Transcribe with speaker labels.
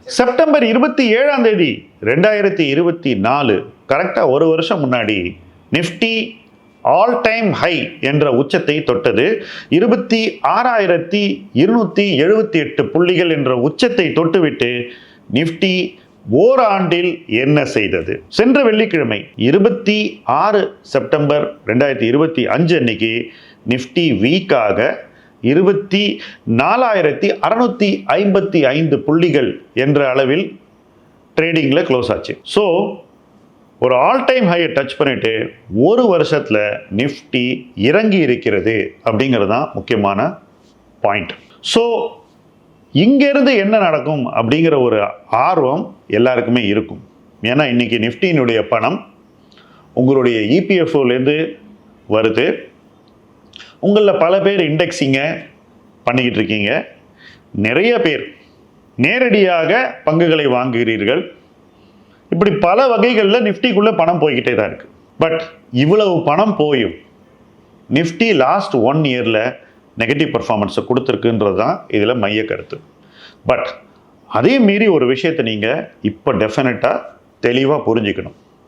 Speaker 1: September 27 2024 கரெக்டாக ஒரு வருஷம் முன்னாடி நிஃப்டி ஆல் டைம் ஹை என்ற உச்சத்தை தொட்டது. 26,278 புள்ளிகள் என்ற உச்சத்தை தொட்டுவிட்டு நிஃப்டி ஓராண்டில் என்ன செய்தது? சென்ற வெள்ளிக்கிழமை 26 செப்டம்பர் 2025 அன்னைக்கு நிஃப்டி வீக்காக 24,655 புள்ளிகள் என்ற அளவில் ட்ரேடிங்கில் க்ளோஸ் ஆச்சு. ஸோ ஒரு ஆல் டைம் ஹையை டச் பண்ணிட்டு ஒரு வருஷத்தில் நிஃப்டி இறங்கி இருக்கிறது அப்படிங்கிறது தான் முக்கியமான பாயிண்ட். ஸோ இங்கேருந்து என்ன நடக்கும் அப்படிங்கிற ஒரு ஆர்வம் எல்லாருக்குமே இருக்கும். ஏன்னா இன்றைக்கி நிஃப்டியினுடைய பணம் உங்களுடைய இபிஎஃப்ஓலேருந்து வருது. உங்களில் பல பேர் இண்டெக்ஸிங்கை பண்ணிக்கிட்டு இருக்கீங்க. நிறைய பேர் நேரடியாக பங்குகளை வாங்குகிறீர்கள். இப்படி பல வகைகளில் நிஃப்டிக்குள்ளே பணம் போய்கிட்டே தான் இருக்குது. பட் இவ்வளவு பணம் போயும் நிஃப்டி லாஸ்ட் 1 இயரில் நெகட்டிவ் பர்ஃபார்மன்ஸை கொடுத்துருக்குன்றது தான் இதில் மைய கருத்து. பட் அதே மீறி ஒரு விஷயத்தை நீங்கள் இப்போ டெஃபினட்டாக தெளிவாக புரிஞ்சுக்கணும்.